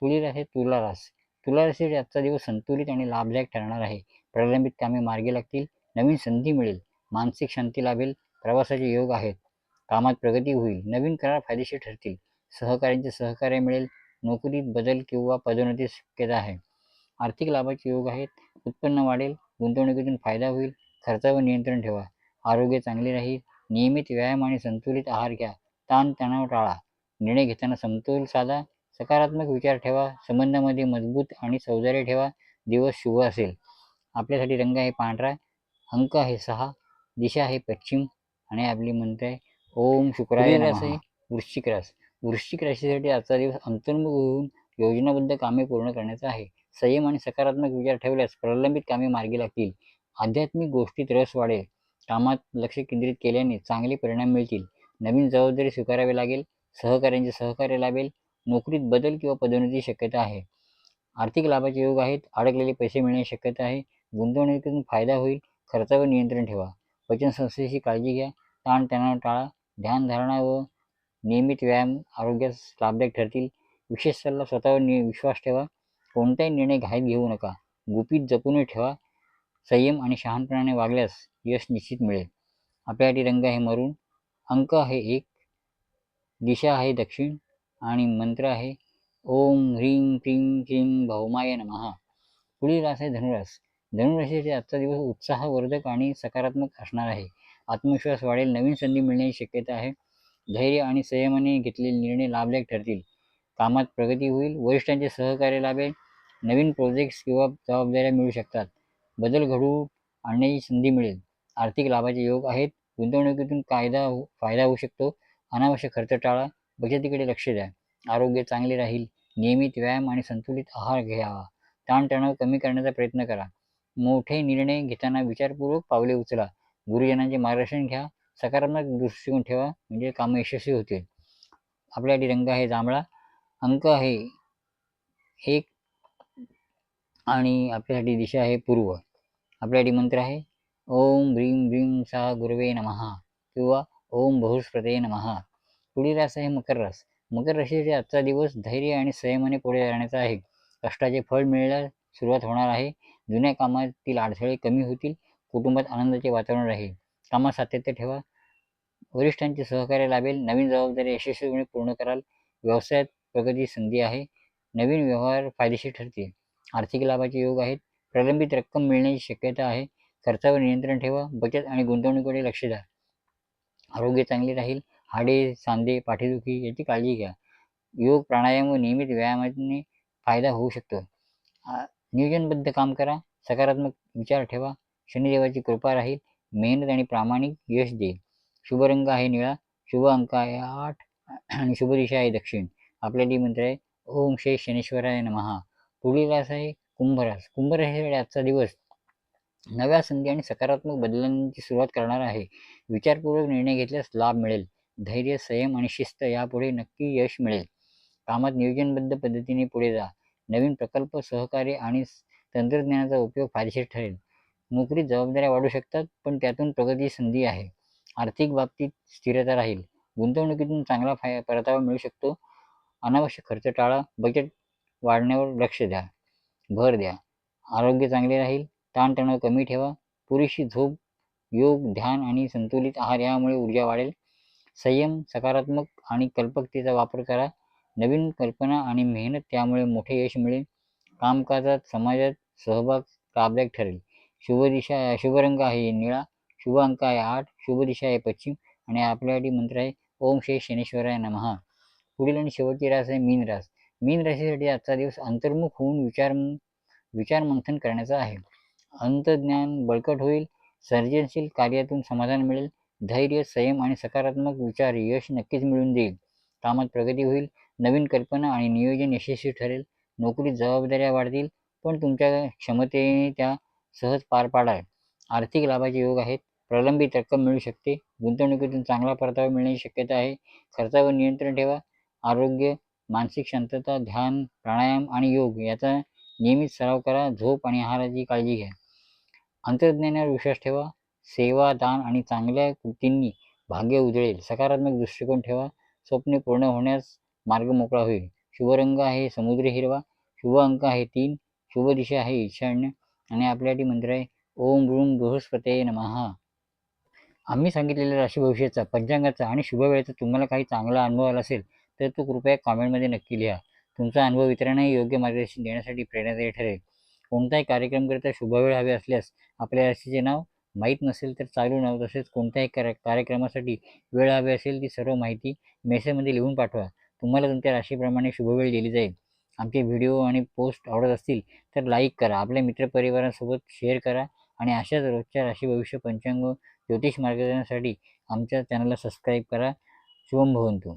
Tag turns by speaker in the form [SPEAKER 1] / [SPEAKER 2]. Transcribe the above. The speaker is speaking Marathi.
[SPEAKER 1] पुढील रास तुला रास. तुला राशीसाठी आजचा दिवस संतुलित आणि लाभदायक ठरणार आहे. प्रलंबित कामे मार्गी लागतील, नवीन संधी मिळेल, मानसिक शांती लाभेल, प्रवासाचे योग आहेत, कामात प्रगती होईल, नवीन करार फायदेशीर ठरतील, सहकाऱ्यांचे सहकार्य मिळेल, नोकरीत बदल किंवा पदोन्नतीची शक्यता आहे, आर्थिक लाभाचे योग आहेत, उत्पन्न वाढेल, गुंतवणुकीतून फायदा होईल, खर्चावर नियंत्रण ठेवा, आरोग्य चांगले राहील, नियमित व्यायाम आणि संतुलित आहार घ्या, ताणतणाव टाळा, निर्णय घेताना समतोल साधा, सकारात्मक विचार ठेवा, संबंधामध्ये मजबूत आणि सौजन्य ठेवा, दिवस शुभ असेल. आपल्यासाठी रंग आहे पांढरा, अंक आहे 6, दिशा आहे पश्चिम आणि आपली म्हणते आहे ओम शुक्राय नमः. वृश्चिक रास. वृश्चिक राशीसाठी आजचा दिवस अंतर्मुख होऊन योजनाबद्ध कामे पूर्ण करण्याचा आहे. संयम आणि सकारात्मक विचार ठेवल्यास प्रलंबित कामे मार्गी लागतील, आध्यात्मिक गोष्टीत रस वाढेल, कामात लक्ष केंद्रित केल्याने चांगले परिणाम मिळतील, नवीन जबाबदारी स्वीकारावी लागेल, सहकाऱ्यांचे सहकार्य लाभेल, नोकरीत बदल किंवा पदोन्नतीची शक्यता आहे, आर्थिक लाभाचे योग आहेत, अडकलेले पैसे मिळण्याची शक्यता आहे, गुंतवणुकीतून फायदा होईल, खर्चावर नियंत्रण ठेवा, पचनसंस्थेची काळजी घ्या, ताणतणाव टाळा, ध्यानधारणा व नियमित व्यायाम आरोग्यास लाभदायक ठरतील, विशेष सल्ला स्वतःवर विश्वास ठेवा, कोणताही निर्णय घाईत घेऊ नका, गुपित जपून ठेवा, संयम आणि शहाणपणाने वागल्यास यश निश्चित मिळेल. आपल्यासाठी रंग आहे मरून, अंक आहे 1, दिशा आहे दक्षिण आणि मंत्र आहे ओम ह्रीं क्रीं क्लीं भौमाय नमः. पुढील रास आहे धनुरास. धनुराशीसाठी आजचा दिवस उत्साहवर्धक आणि सकारात्मक असणार आहे. आत्मविश्वास वाढेल, नवीन संधी मिळण्याची शक्यता आहे, धैर्य आणि संयमाने घेतलेले निर्णय लाभदायक ठरतील, कामात प्रगती होईल, वरिष्ठांचे सहकार्य लाभेल, नवीन प्रोजेक्ट्स किंवा जबाबदाऱ्या मिळू शकतात, बदल घडवून आणण्याची संधी मिळेल, आर्थिक लाभाचे योग आहेत, गुंतवणुकीतून फायदा होऊ शकतो, अनावश्यक खर्च टाळा, बचतीकडे लक्ष द्या, आरोग्य चांगले राहील, नियमित व्यायाम आणि संतुलित आहार घ्यावा, ताणतणाव कमी करण्याचा प्रयत्न करा, मोठे निर्णय घेताना विचारपूर्वक पावले उचला, गुरुजनांचे मार्गदर्शन घ्या, सकारात्मक दृष्टिकोन ठेवा म्हणजे कामं यशस्वी होतील. आपल्यासाठी रंग आहे जांभळा, अंक आहे 1 आणि आपल्यासाठी दिशा आहे पूर्व. आपल्यासाठी मंत्र आहे ओम ह्रीं ह्रीं सा गुरवे नमः किंवा ओम बहुस्पतये नमः. पुढील रास आहे मकर रास. मकर राशीसाठी आजचा दिवस धैर्य आणि संयमाने पुढे जाण्याचा आहे, कष्टाचे फळ मिळायला सुरुवात होणार आहे, जुन्या कामातील अडथळे कमी होतील, कुटुंबात आनंदाचे वातावरण राहील, कामात सातत्य ठेवा, वरिष्ठांचे सहकार्य लाभेल, नवीन जबाबदारी यशस्वीपणे पूर्ण कराल, व्यवसायात प्रगती संधी आहे, नवीन व्यवहार फायदेशीर ठरतील, आर्थिक लाभाचे योग आहेत, प्रलंबित रक्कम मिळण्याची शक्यता आहे, खर्चावर नियंत्रण ठेवा, बचत आणि गुंतवणुकीकडे लक्ष द्या, आरोग्य चांगले राहील, हाडे सांधे पाठीदुखी याची काळजी घ्या, योग प्राणायाम व नियमित व्यायामाने फायदा होऊ शकतो, नियोजनबद्ध काम करा, सकारात्मक विचार ठेवा, शनिदेवाची कृपा राहील, मेहनत आणि प्रामाणिक यश देईल. शुभ रंग आहे निळा, शुभ अंक आहे 8 आणि शुभ दिशा आहे दक्षिण. आपल्यासाठी मंत्र आहे ओम श्री शनीश्वराय नमः. पुढील रास आहे कुंभरास. कुंभराशीसाठी आजचा दिवस नव्या संधी आणि सकारात्मक बदलांची सुरुवात करणार आहे, विचारपूर्वक निर्णय घेतल्यास लाभ मिळेल, धैर्य संयम आणि शिस्त यापुढे नक्की यश मिळेल, कामात नियोजनबद्ध पद्धतीने पुढे जा, नवीन प्रकल्प सहकार्य आणि तंत्रज्ञानाचा उपयोग फायदेशीर ठरेल, नोकरीत जबाबदाऱ्या वाढू शकतात पण त्यातून प्रगती संधी आहे, आर्थिक बाबतीत स्थिरता राहील, गुंतवणुकीतून चांगला परतावा मिळू शकतो, अनावश्यक खर्च टाळा, बजेट वाढण्यावर लक्ष द्या, भर द्या, आरोग्य चांगले राहील, ताणतणाव कमी ठेवा, पुरेशी झोप, योग ध्यान आणि संतुलित आहार यामुळे ऊर्जा वाढेल, संयम सकारात्मक आणि कल्पकतेचा वापर करा, नवीन कल्पना आणि मेहनत त्यामुळे मोठे यश मिळेल, कामकाजात समाजात सहभाग लाभदायक ठरेल, शुभ रंग आहे निळा, शुभ अंक आहे 8, शुभ दिशा आहे पश्चिम आणि आपल्यासाठी मंत्र आहे ओम श्री शनीश्वराय नमः. पुढील आणि शेवटची रास आहे मीन रास. मीन राशीसाठी आजचा दिवस अंतर्मुख होऊन विचार मंथन करण्याचा आहे, अंतर्ज्ञान बळकट होईल, सर्जनशील कार्यातून समाधान मिळेल, धैर्य संयम आणि सकारात्मक विचार यश नक्कीच मिळवून देईल, कामात प्रगती होईल, नवीन कल्पना आणि नियोजन यशस्वी ठरेल, नोकरीत जबाबदाऱ्या वाढतील पण तुमच्या क्षमतेने त्या सहज पार पाडाल, आर्थिक लाभाचे योग आहेत, प्रलंबित रक्कम मिळू शकते, गुंतवणुकीतून चांगला परतावा मिळण्याची शक्यता आहे, खर्चावर नियंत्रण ठेवा, आरोग्य मानसिक शांतता ध्यान प्राणायाम आणि योग याचा नियमित सराव करा, झोप आणि आहाराची काळजी घ्या, अंतर्ज्ञानावर विश्वास ठेवा, सेवा दान आणि चांगल्या कृतींनी भाग्य उजळेल, सकारात्मक दृष्टिकोन ठेवा, स्वप्ने पूर्ण होण्यास मार्ग मोकळा होईल. शुभ रंग आहे समुद्री हिरवा, शुभ अंक आहे 3, शुभ दिशा आहे ईशान्य आणि आपल्यासाठी मंत्र आहे ओम ह्रूम बृहस्पतये नमः. आम्ही सांगितलेल्या राशी भविष्याचा, पंचांगाचा आणि शुभ वेळेचा तुम्हाला काही चांगला अनुभव आला असेल तर तो कृपया कॉमेंटमध्ये नक्की लिहा. तुमचा अनुभव इतरांनाही योग्य मार्गदर्शन देण्यासाठी प्रेरणादायी ठरेल. कोणताही कार्यक्रमकरिता शुभवेळ हवे असल्यास आपल्या राशीचे नाव माहीत नसेल तर चालू नाव तसेच कोणत्याही कार्यक्रमासाठी वेळ हवी असेल ती सर्व माहिती मेसेजमध्ये लिहून पाठवा. तुम्हाला तुमच्या राशीप्रमाणे शुभवेळ दिली जाईल. आमचे व्हिडिओ आणि पोस्ट आवडत असतील तर लाईक करा, आपल्या मित्रपरिवारांसोबत शेअर करा आणि अशाच रोजच्या राशी भविष्य पंचांग ज्योतिष मार्गदर्शनासाठी आमच्या चॅनलला सबस्क्राईब करा. शुभम भवंतु.